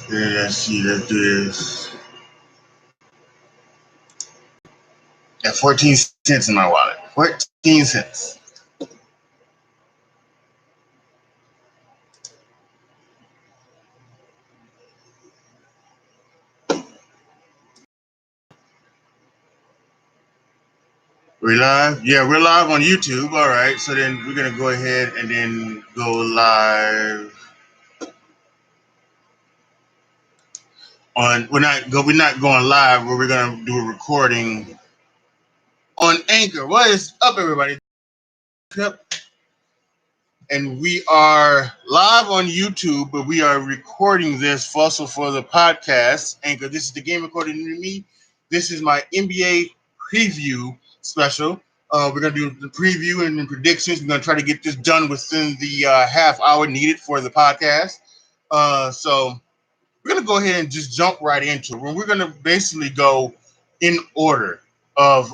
Let's see, let's do this. Got 14 cents in my wallet. 14 cents. We're live? Yeah, we're live on YouTube. All right. So then we're going to go ahead and then go live on we're not going live, but we're going to do a recording on Anchor. What is up, everybody? Yep. And we are live on YouTube, but we are recording this also for the podcast. Anchor, this is the game recording to me. This is my NBA preview special. We're going to do the preview and the predictions. We're going to try to get this done within the half hour needed for the podcast. So we're going to go ahead and just jump right into it. We're going to basically go in order of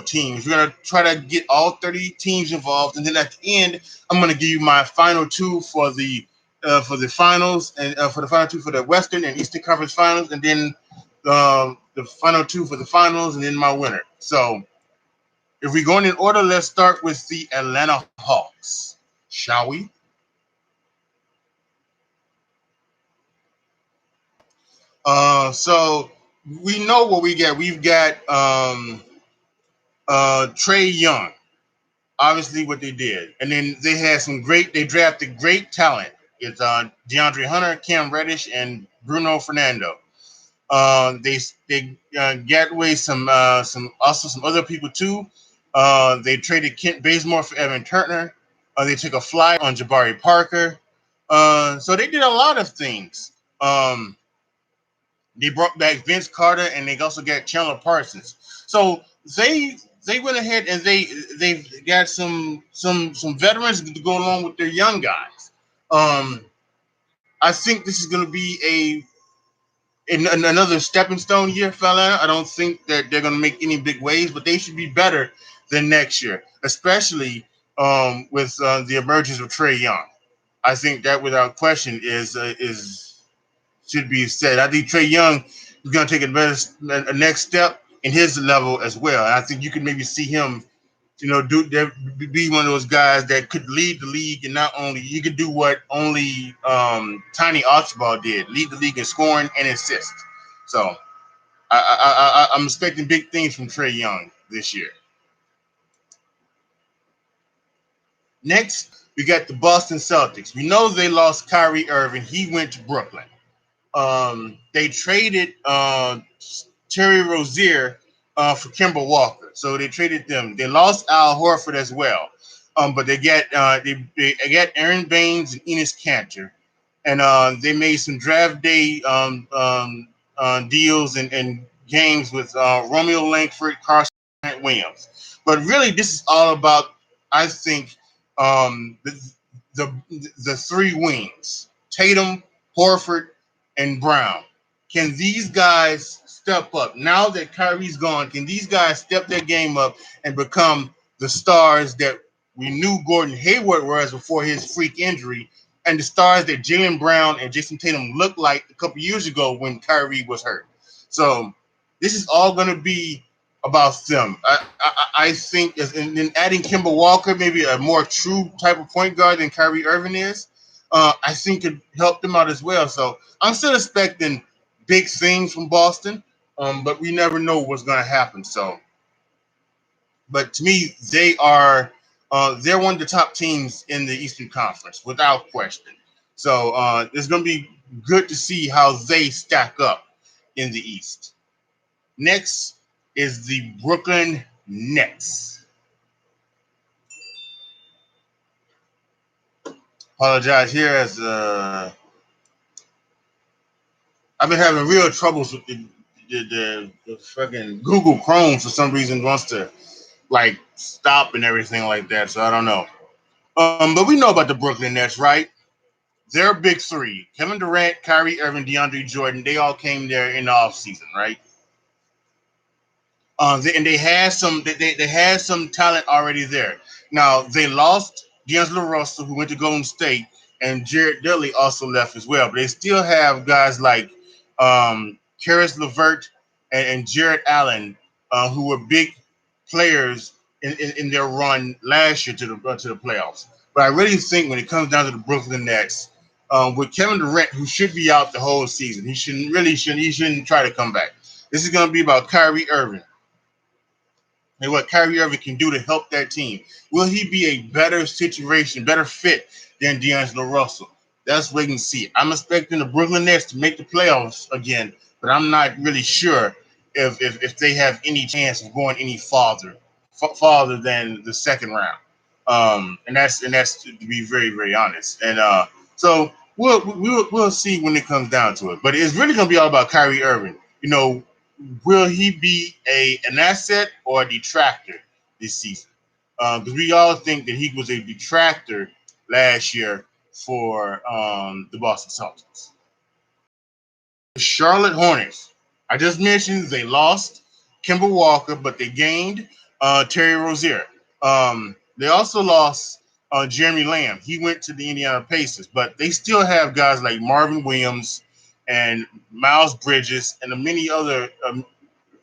teams. We're going to try to get all 30 teams involved, and then at the end, I'm going to give you my final two for the finals, and for the final two for the Western and Eastern Conference Finals, and then the final two for the finals, and then my winner. So if we're going in order, let's start with the Atlanta Hawks, shall we? So we know what we get. We've got Trae Young, obviously what they did, and then they drafted great talent. It's DeAndre Hunter, Cam Reddish, and Bruno Fernando. They got away some other people too. They traded Kent Bazemore for Evan Turner. They took a flyer on Jabari Parker. So they did a lot of things. They brought back Vince Carter, and they also got Chandler Parsons. So they went ahead and they've got some veterans to go along with their young guys. I think this is going to be another stepping stone year for Atlanta. I don't think that they're going to make any big waves, but they should be better than next year, especially with the emergence of Trae Young. I think that, without question, is should be said. I think Trae Young is going to take a next step in his level as well. And I think you could maybe see him, be one of those guys that could lead the league, and not only you could do what only Tiny Archibald did, lead the league in scoring and assists. So I'm expecting big things from Trae Young this year. Next, we got the Boston Celtics. We know they lost Kyrie Irving. He went to Brooklyn. They traded Terry Rozier for Kemba Walker, so they traded them. They lost Al Horford as well, but they got Aaron Baines and Enes Kanter, and they made some draft day deals and games with Romeo Langford, Carson Williams. But really, this is all about, I think, the three wings: Tatum, Horford, and Brown. Can these guys step up now that Kyrie's gone? Can these guys step their game up and become the stars that we knew Gordon Hayward was before his freak injury, and the stars that Jaylen Brown and Jason Tatum looked like a couple years ago when Kyrie was hurt? So this is all going to be about them. I think, and then adding Kemba Walker, maybe a more true type of point guard than Kyrie Irving is, I think could help them out as well. So I'm still expecting big things from Boston, but we never know what's going to happen. So, but to me, they're one of the top teams in the Eastern Conference without question. So it's going to be good to see how they stack up in the East. Next is the Brooklyn Nets. Apologize here as I've been having real troubles with the fucking Google Chrome for some reason wants to like stop and everything like that. So I don't know. But we know about the Brooklyn Nets, right? They're big three: Kevin Durant, Kyrie Irving, DeAndre Jordan. They all came there in the offseason, right? They had some talent already there. Now they lost D'Angelo Russell, who went to Golden State, and Jared Dudley also left as well. But they still have guys like Karis LeVert and Jared Allen, who were big players in their run last year to the playoffs. But I really think when it comes down to the Brooklyn Nets, with Kevin Durant, who should be out the whole season, he shouldn't try to come back. This is going to be about Kyrie Irving and what Kyrie Irving can do to help that team. Will he be a better situation, better fit than D'Angelo Russell? That's wait and see. I'm expecting the Brooklyn Nets to make the playoffs again, but I'm not really sure if they have any chance of going any farther than the second round. And that's to be very very honest. And so we'll see when it comes down to it. But it's really going to be all about Kyrie Irving. Will he be an asset or a detractor this season? Because we all think that he was a detractor last year for the Boston Celtics. The Charlotte Hornets. I just mentioned they lost Kemba Walker, but they gained Terry Rozier. They also lost Jeremy Lamb. He went to the Indiana Pacers, but they still have guys like Marvin Williams and Miles Bridges and many other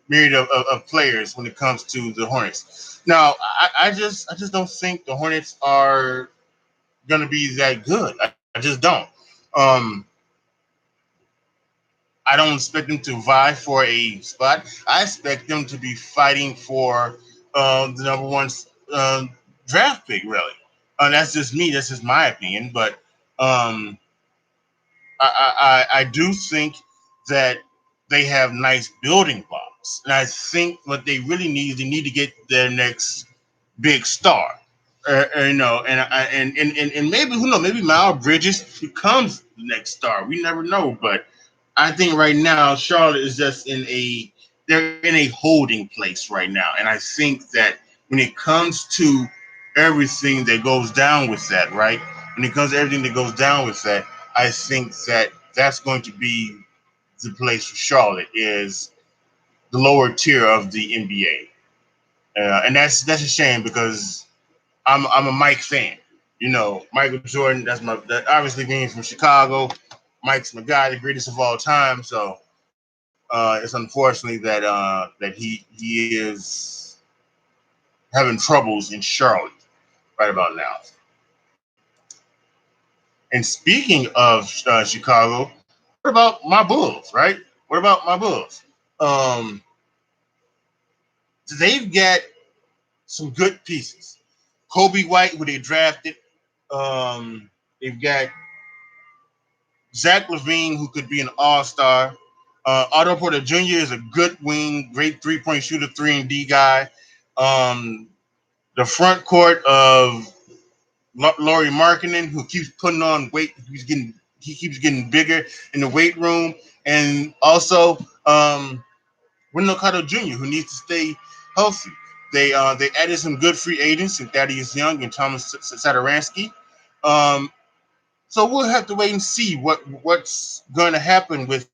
myriad of players when it comes to the Hornets. Now, I just don't think the Hornets are going to be that good. I just don't. Um, I don't expect them to vie for a spot. I expect them to be fighting for the number one uh, draft pick, really. That's just me. That's just my opinion. But um, I do think that they have nice building blocks, and I think what they really need is they need to get their next big star. And maybe who knows? Maybe Miles Bridges becomes the next star. We never know, but I think right now Charlotte is just they're in a holding place right now, and I think that when it comes to everything that goes down with that, right? When it comes to everything that goes down with that, I think that that's going to be the place for Charlotte is the lower tier of the NBA, and that's a shame because I'm a Mike fan. Michael Jordan. That obviously being from Chicago. Mike's my guy, the greatest of all time. So it's unfortunately that he is having troubles in Charlotte right about now. And speaking of Chicago, what about my Bulls? Right? What about my Bulls? Um, they've got some good pieces. Kobe White, who they drafted. They've got Zach LaVine, who could be an all-star. Otto Porter Jr. is a good wing, great three-point shooter, 3-and-D guy. The front court of Laurie Markkinen, who keeps putting on weight. He keeps getting bigger in the weight room. And also Wendell Carter Jr., who needs to stay healthy. They added some good free agents in Thaddeus Young and Thomas Satoransky. Um, so we'll have to wait and see what's going to happen with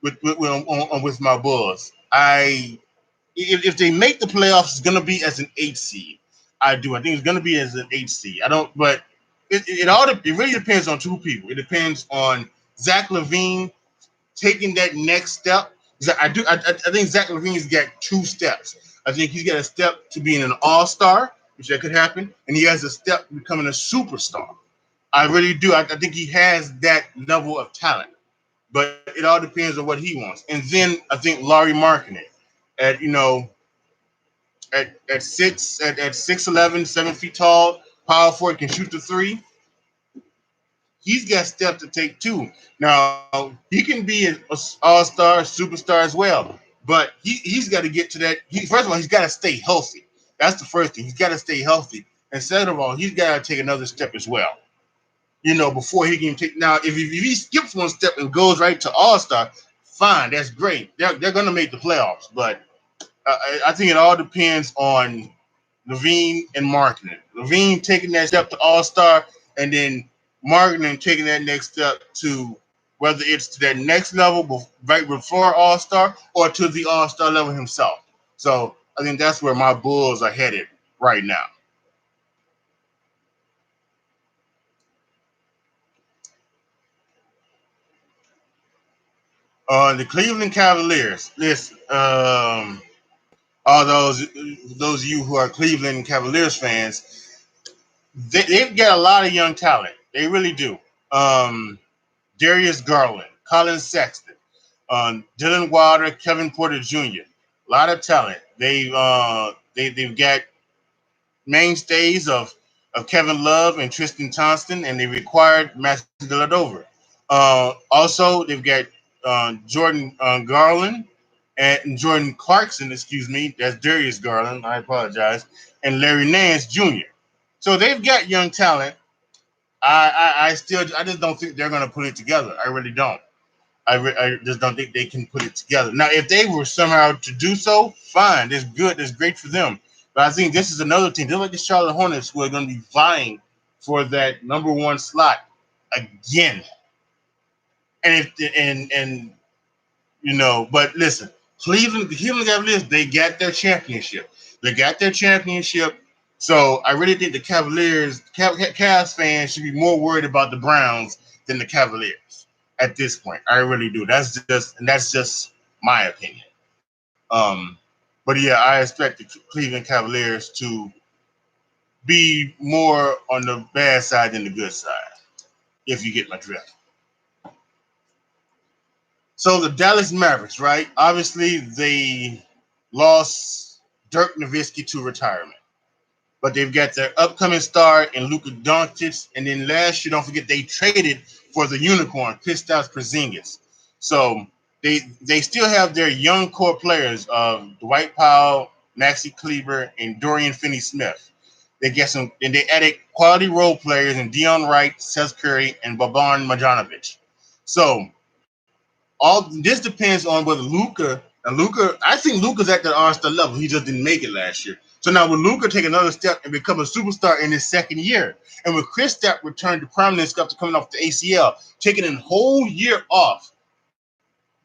my Bulls. If they make the playoffs, it's going to be as an 8 seed. I do. I think it's going to be as an 8 seed. I don't, but it really depends on two people. It depends on Zach LaVine taking that next step. I think Zach LaVine's got two steps. I think he's got a step to being an all-star, which that could happen, and he has a step to becoming a superstar. I really do. I think he has that level of talent, but it all depends on what he wants. And then I think Laurie Markkinen at at 6'11", 7 feet tall, power forward, can shoot the three. He's got steps to take too. Now he can be an all-star, superstar as well, but he's got to get to that. First of all, he's got to stay healthy. That's the first thing. He's got to stay healthy, and second of all, he's got to take another step as well. Before he can take. Now, if he skips one step and goes right to all-star, fine, that's great. They're going to make the playoffs, but I think it all depends on LaVine and Markkinen. LaVine taking that step to all-star, and then Markkinen taking that next step to whether it's to that next level right before all-star or to the all-star level himself. So I think that's where my Bulls are headed right now. The Cleveland Cavaliers. Listen, all those of you who are Cleveland Cavaliers fans, they've got a lot of young talent. They really do. Darius Garland, Colin Sexton, Dylan Wilder, Kevin Porter Jr. A lot of talent. They've got mainstays of Kevin Love and Tristan Thompson, and they required Matthew Dellavedova. Also, they've got Jordan Garland and Jordan Clarkson, excuse me, that's Darius Garland, I apologize, and Larry Nance Jr. So they've got young talent. I just don't think they're going to put it together. I really don't. I just don't think they can put it together. Now, if they were somehow to do so, fine. That's good. That's great for them. But I think this is another team. They're like the Charlotte Hornets, who are going to be vying for that number one slot again. And but listen, the Cleveland Cavaliers, they got their championship. They got their championship. So I really think the Cavs fans should be more worried about the Browns than the Cavaliers at this point. I really do. That's just my opinion. But yeah, I expect the Cleveland Cavaliers to be more on the bad side than the good side, if you get my drift. So the Dallas Mavericks, right? Obviously, they lost Dirk Nowitzki to retirement, but they've got their upcoming star in Luka Doncic, and then last year, don't forget, they traded for the unicorn, Kristaps Porzingis. So they still have their young core players of Dwight Powell, Maxi Kleber, and Dorian Finney-Smith. They get some, and they added quality role players in Dion Wright, Seth Curry, and Boban Marjanovic. So all this depends on whether Luka, I think Luka's at the All-Star level. He just didn't make it last year. So now will Luka take another step and become a superstar in his second year? And with Kristaps return to prominence after coming off the ACL, taking a whole year off,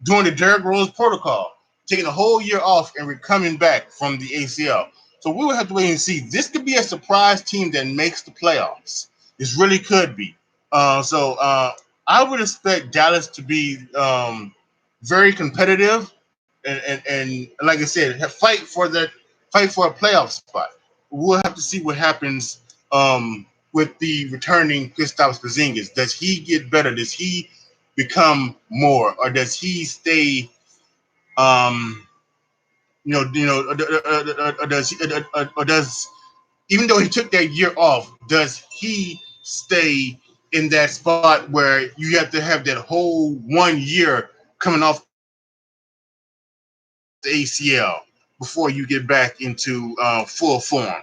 doing the Derrick Rose protocol, taking a whole year off and coming back from the ACL. So we will have to wait and see. This could be a surprise team that makes the playoffs. This really could be. I would expect Dallas to be very competitive and like I said, fight for a playoff spot. We'll have to see what happens with the returning Kristaps Porzingis. Does he get better? Does he become more, or does he stay? Um, or does even though he took that year off, does he stay in that spot where you have to have that whole 1 year coming off the ACL before you get back into full form?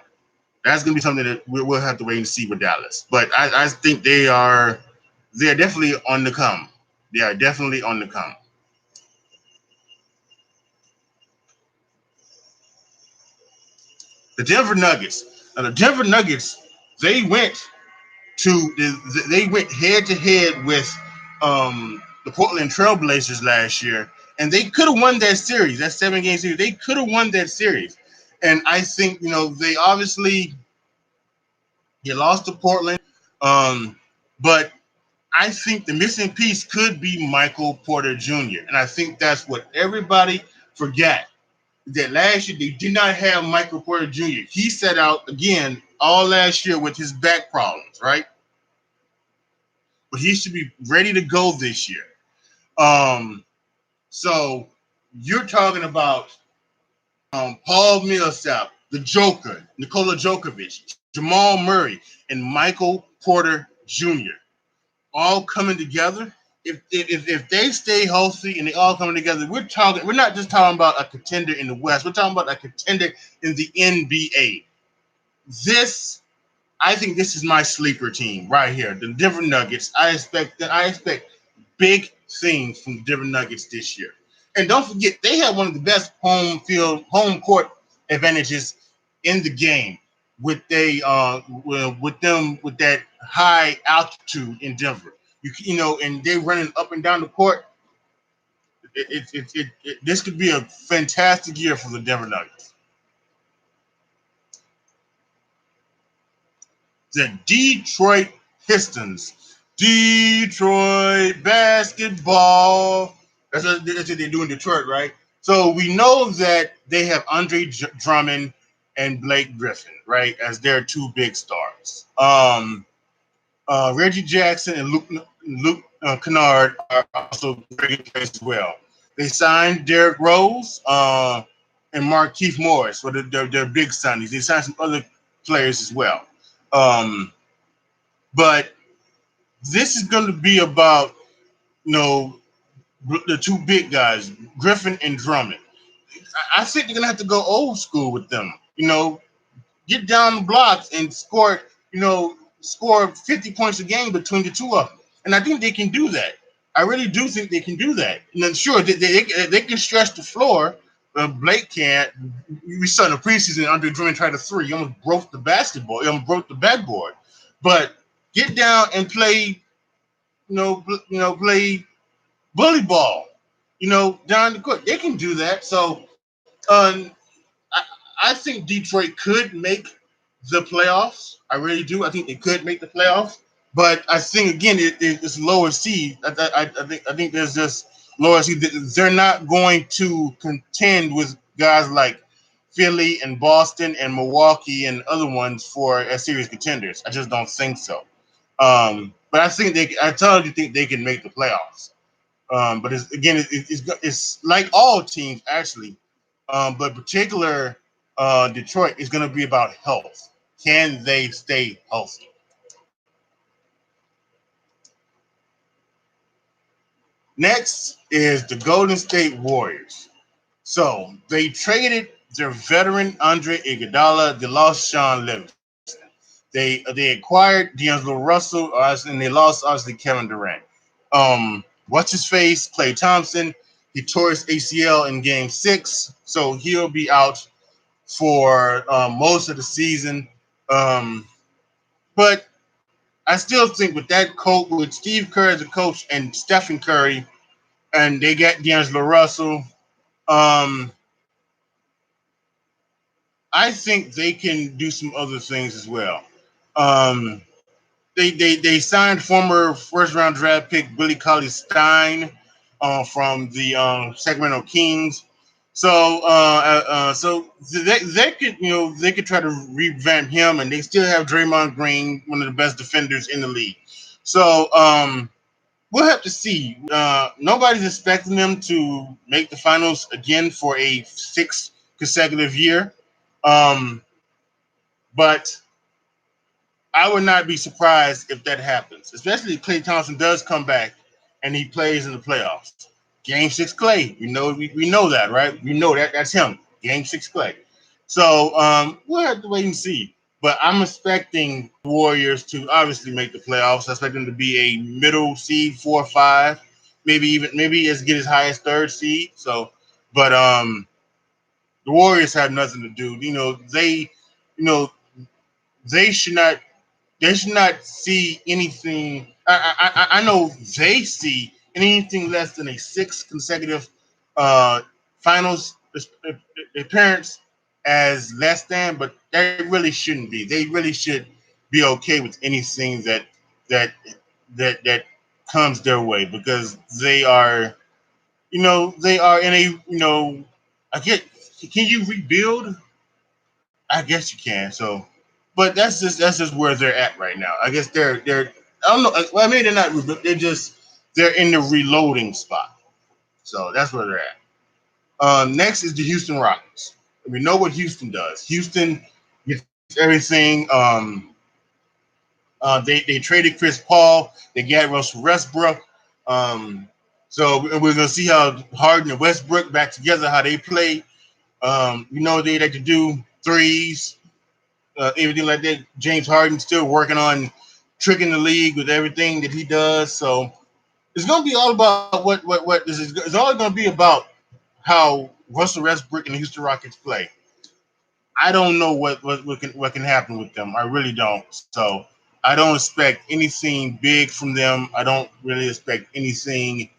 That's going to be something that we'll have to wait and see with Dallas. But I think they're definitely on the come. They are definitely on the come. The Denver Nuggets. Now the Denver Nuggets, they went they went head to head with the Portland Trailblazers last year, and they could have won that series, that 7-game series. They could have won that series, and I think they obviously lost to Portland, but I think the missing piece could be Michael Porter Jr., and I think that's what everybody forgot. That last year they did not have Michael Porter Jr. He set out again all last year with his back problems, right? But he should be ready to go this year. Um, so you're talking about Paul Millsap, the Joker, Nikola Djokovic, Jamal Murray, and Michael Porter Jr. all coming together. If they stay healthy and they all coming together, we're not just talking about a contender in the West. We're talking about a contender in the NBA. This I think this is my sleeper team right here, the Denver Nuggets. I expect big things from the Denver Nuggets this year. And don't forget, they have one of the best home court advantages in the game with that high altitude in Denver. And they're running up and down the court. This could be a fantastic year for the Denver Nuggets. The Detroit Pistons. Detroit basketball. That's what they do in Detroit, right? So we know that they have Drummond and Blake Griffin, right, as their two big stars. Reggie Jackson and Luke Kennard are also very good players as well. They signed Derrick Rose and Markeith Morris for their big signings. They signed some other players as well. Um, but this is going to be about, you know, the two big guys, Griffin and Drummond. I think they're gonna have to go old school with them. Get down the blocks and score 50 points a game between the two of them. And I think they can do that. I really do think they can do that. And then sure, they can stretch the floor. Blake can't. We saw in the preseason Andre Drummond tried a three. He almost broke the basketball. He almost broke the backboard. But get down and play. Play bully ball. Down the court. They can do that. So I think Detroit could make the playoffs. I really do. I think they could make the playoffs. But I think again, it's lower seed. I think there's just lower seed. They're not going to contend with guys like Philly and Boston and Milwaukee and other ones for as serious contenders. I just don't think so. But I think I totally think they can make the playoffs. But it's like all teams actually, but particular Detroit is going to be about health. Can they stay healthy? Next is the Golden State Warriors. So they traded their veteran Andre Iguodala. They lost Sean Livingston. They acquired D'Angelo Russell, and they lost obviously Kevin Durant. What's his face? Klay Thompson. He tore his ACL in Game 6, so he'll be out for most of the season. But I still think with that coach, with Steve Kerr as a coach and Stephen Curry, and they got D'Angelo Russell, um, I think they can do some other things as well. Um, they signed former first round draft pick Willie Cauley Stein from the Sacramento Kings. So they could they could try to revamp him, and they still have Draymond Green, one of the best defenders in the league. So we'll have to see. Nobody's expecting them to make the finals again for a sixth consecutive year, um, but I would not be surprised if that happens, especially if Klay Thompson does come back and he plays in the playoffs. Game 6 Klay, we know that, right? We know that's him. Game 6 Klay. So we'll have to wait and see. But I'm expecting the Warriors to obviously make the playoffs. I expect them to be a middle seed, 4 or 5, maybe as get as high as third seed. So, but the Warriors have nothing to do. You know, they should not see anything. I know they see anything less than a sixth consecutive uh, finals appearance as less than, but that really shouldn't be. They really should be okay with anything that that comes their way because they are in a I get. Can you rebuild? I guess you can. So, but that's just where they're at right now. I guess they're I don't know. Well, maybe they're not. They're in the reloading spot. So that's where they're at. Next is the Houston Rockets. We know what Houston does. Houston gets everything. They traded Chris Paul. They got Russell Westbrook. Um, so we're gonna see how Harden and Westbrook back together, how they play. They like to do threes, everything like that. James Harden still working on tricking the league with everything that he does. So it's going to be all about what this is. It's all going to be about how Russell Westbrook and the Houston Rockets play. I don't know what can happen with them. I really don't. So I don't expect anything big from them. I don't really expect anything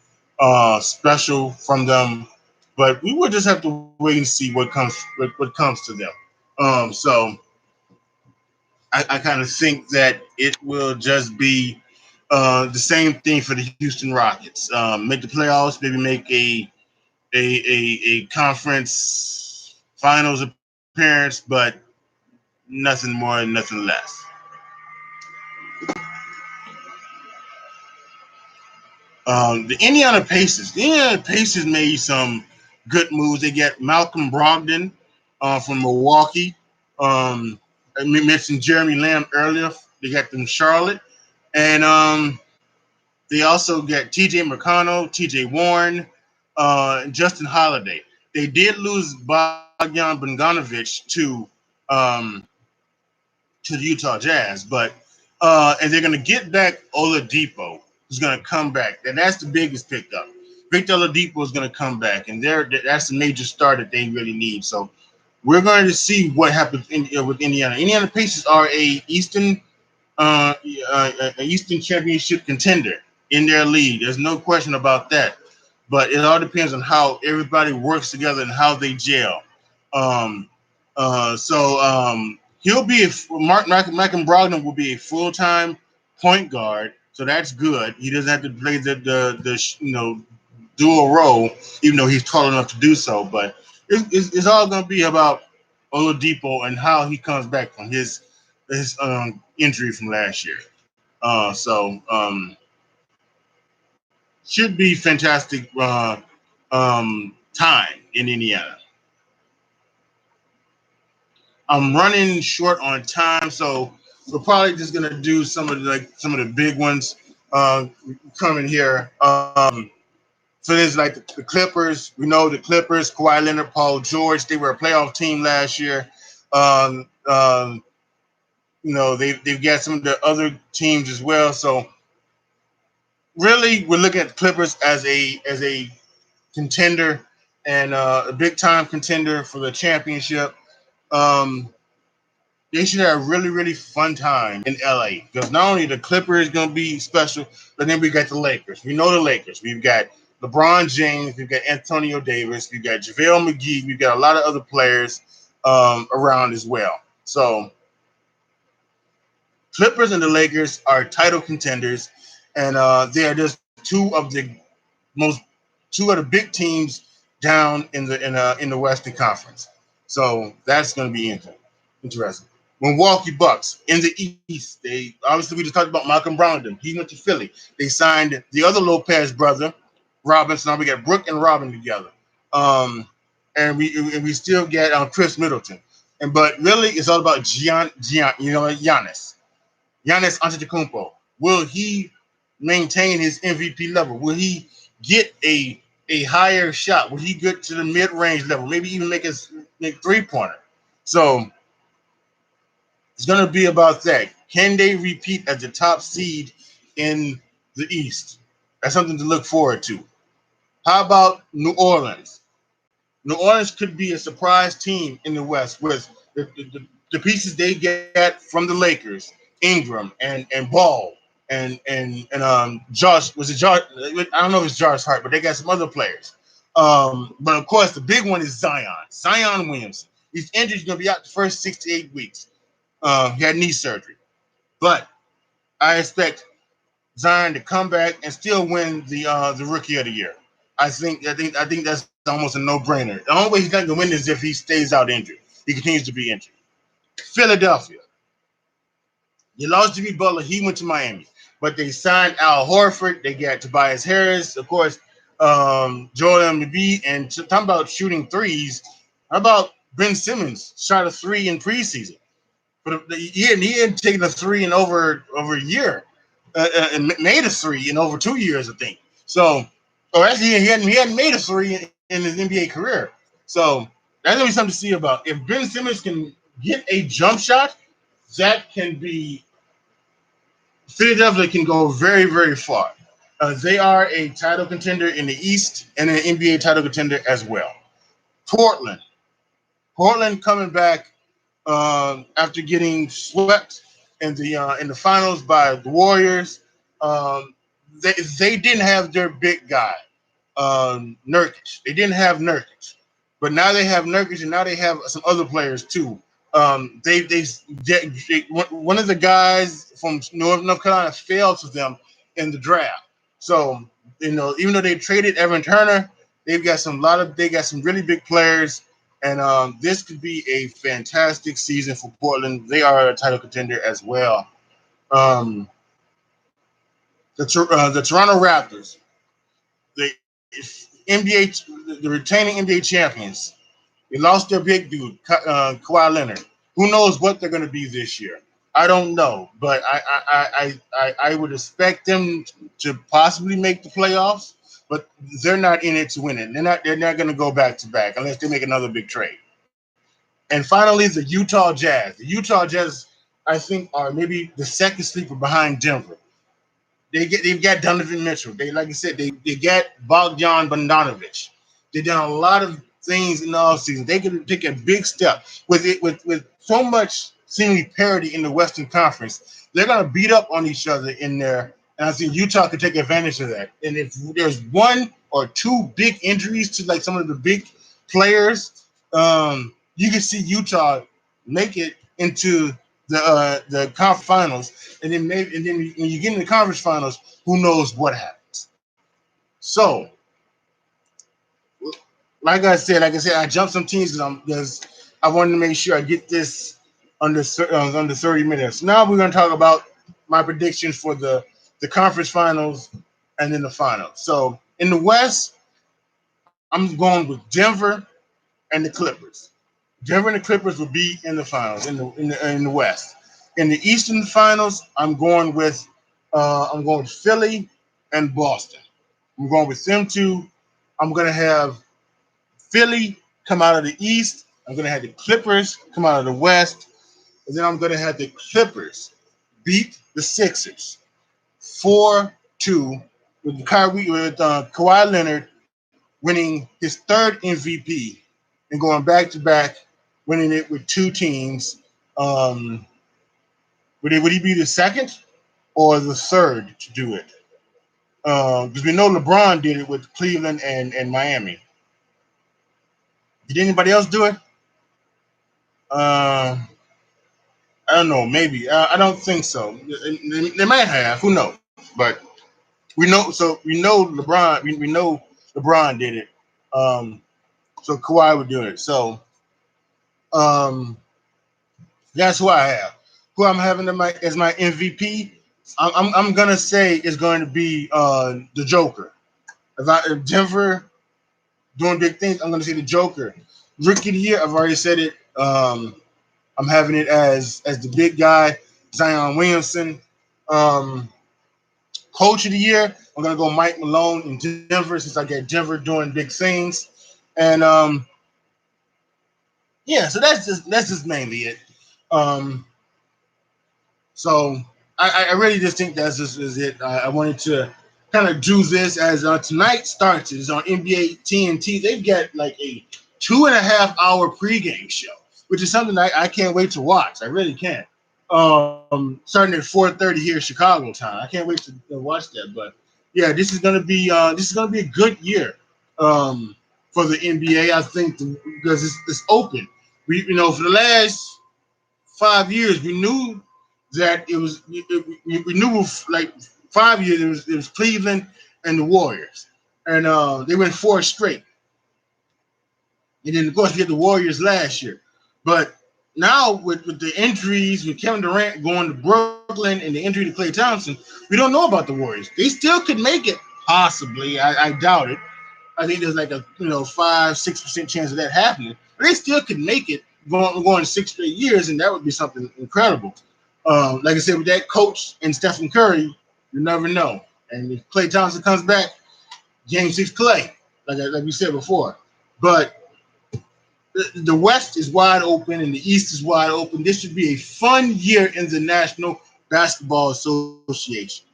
special from them. But we will just have to wait and see what comes to them. So I kind of think that it will just be The same thing for the Houston Rockets. Make the playoffs, maybe make a conference finals appearance, but nothing more and nothing less. The Indiana Pacers made some good moves. They get Malcolm Brogdon from Milwaukee. I mentioned Jeremy Lamb earlier. They got them Charlotte, and they also get T.J. McConnell, T.J. Warren, Justin Holiday. They did lose Bogdan Bogdanovic um, to the Utah Jazz, but and they're going to get back Oladipo, who's going to come back, and that's the biggest pickup. Victor Oladipo is going to come back, and that's the major star that they really need. So we're going to see what happens with Indiana. Indiana Pacers are uh, an Eastern Championship contender in their league. There's no question about that. But it all depends on how everybody works together and how they gel. Um, he'll be Malcolm Brogdon will be a full time point guard, so that's good. He doesn't have to play the dual role, even though he's tall enough to do so. But it's all going to be about Oladipo and how he comes back from his injury from last year. Should be fantastic time in Indiana. I'm running short on time, so we're probably just gonna do some of the big ones coming here. So there's like the Clippers. We know the Clippers, Kawhi Leonard, Paul George. They were a playoff team last year. Um, um, they've got some of the other teams as well. So really, we're looking at the Clippers as a contender and a big time contender for the championship. Um, they should have a really, really fun time in LA because not only the Clippers going to be special, but then we got the Lakers. We know the Lakers. We've got LeBron James. We've got Antonio Davis. We've got JaVale McGee. We've got a lot of other players around as well. So Clippers and the Lakers are title contenders, and they are just most two of the big teams down in the Western Conference. So that's going to be interesting. Milwaukee Bucks in the East. They obviously we just talked about Malcolm Brogdon. He went to Philly. They signed the other Lopez brother, Robinson. Now we got Brooke and Robin together, and we still get Chris Middleton. But really, it's all about Giannis. Giannis Antetokounmpo. Will he maintain his MVP level? Will he get a higher shot? Will he get to the mid range level? Maybe even make 3-pointer. So it's going to be about that. Can they repeat as the top seed in the East? That's something to look forward to. How about New Orleans? New Orleans could be a surprise team in the West with the pieces they get from the Lakers, Ingram and Ball and Josh. Was it Josh? I don't know if it's Josh Hart, but they got some other players. But of course, the big one is Zion Williamson. He's injured. He's going to be out the first 6 to 8 weeks. He had knee surgery, but I expect Zion to come back and still win the Rookie of the Year. I think that's almost a no-brainer. The only way he's not going to win is if he stays out injured. He continues to be injured. Philadelphia. You lost Jimmy Butler. He went to Miami. But they signed Al Horford. They got Tobias Harris. Of course, Joel Embiid. And talking about shooting threes, how about Ben Simmons shot a three in preseason? But he hadn't taken a three in over a year. And made a three in over 2 years, I think. So, actually, he hadn't made a three in his NBA career. So that's gonna be something to see about. If Ben Simmons can get a jump shot, that can be Philadelphia can go very, very far. They are a title contender in the East and an NBA title contender as well. Portland, Portland coming back after getting swept in the finals by the Warriors. Um, they didn't have their big guy, Nurkic. They didn't have Nurkic, but now they have Nurkic, and now they have some other players too. They one of the guys from North Carolina fell to them in the draft. So, even though they traded Evan Turner, they got some really big players, and this could be a fantastic season for Portland. They are a title contender as well. Um, the Toronto Raptors, the the retaining NBA champions, they lost their big dude, Kawhi Leonard. Who knows what they're going to be this year? I don't know, but I would expect them to possibly make the playoffs, but they're not in it to win it. They're not going to go back to back unless they make another big trade. And finally, the Utah Jazz. The Utah Jazz, I think, are maybe the second sleeper behind Denver. They've got Donovan Mitchell. Like I said, they got Bogdan Bogdanovic. They've done a lot of things in the offseason. They can take a big step with so much seemingly parity in the Western Conference. They're gonna beat up on each other in there, and I think Utah could take advantage of that. And if there's one or two big injuries to like some of the big players, you can see Utah make it into the conference finals, and then when you get in the conference finals, who knows what happens. So, like I said, I jumped some teams because I wanted to make sure I get this under 30 minutes. Now we're going to talk about my predictions for the conference finals and then the finals. So in the West, I'm going with Denver and the Clippers. Denver and the Clippers will be in the finals in the West. In the Eastern Finals, I'm going with Philly and Boston. I'm going with them two. I'm going to have Philly come out of the East. I'm going to have the Clippers come out of the West, and then I'm going to have the Clippers beat the Sixers 4-2 with Kawhi Leonard winning his third MVP and going back to back, winning it with two teams. Would he be the second or the third to do it? Because we know LeBron did it with Cleveland and Miami. Did anybody else do it? I don't know. Maybe I don't think so. They might have. Who knows? But we know. So we know LeBron. We know LeBron did it. Um, so Kawhi would do it. So um, that's who I have. Who I'm having as my MVP. I'm gonna say is going to be the Joker. If Denver doing big things, I'm gonna say the Joker. Rookie of the year, I've already said it. I'm having it as the big guy, Zion Williamson. Um, Coach of the year, I'm gonna go Mike Malone in Denver since I get Denver doing big things. And yeah, so that's just mainly it. Um, so I really just think that's just is it. I wanted to kind of do this as tonight starts. It's on NBA TNT. They've got like a 2.5 hour pregame show, which is something I can't wait to watch. I really can't. Starting at 4:30 here, Chicago time. I can't wait to watch that. But yeah, this is gonna be a good year for the NBA. I think because it's open. For the last 5 years, we knew that we knew like 5 years it was Cleveland and the Warriors, and they went four straight. And then, of course, we had the Warriors last year. But now with the injuries, with Kevin Durant going to Brooklyn and the injury to Klay Thompson, we don't know about the Warriors. They still could make it, possibly. I doubt it. I think there's like a 5-6% chance of that happening. But they still could make it going 6 straight years, and that would be something incredible. Like I said, with that coach and Stephen Curry, you never know. And if Klay Thompson comes back, Game 6 Klay, like we said before. But the West is wide open and the East is wide open. This should be a fun year in the National Basketball Association.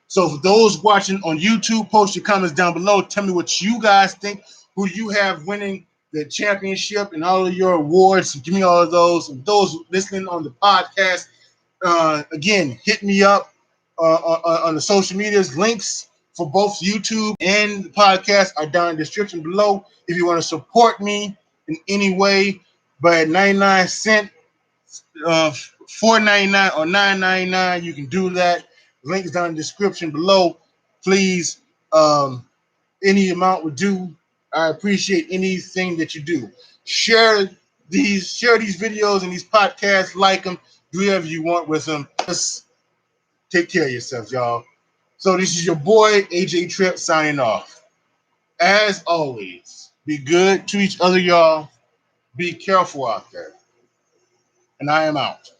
So for those watching on YouTube, post your comments down below. Tell me what you guys think. Who you have winning the championship and all of your awards. Give me all of those. And those listening on the podcast, again, hit me up on the social medias. Links for both YouTube and the podcast are down in the description below. If you want to support me in any way, but 99 cents, $4.99 or $9.99, you can do that. Links down in the description below. Please, any amount would do. I appreciate anything that you do. Share these videos and these podcasts, like them, do whatever you want with them. Just take care of yourselves, y'all. So this is your boy AJ Tripp signing off. As always, be good to each other, y'all. Be careful out there. And I am out.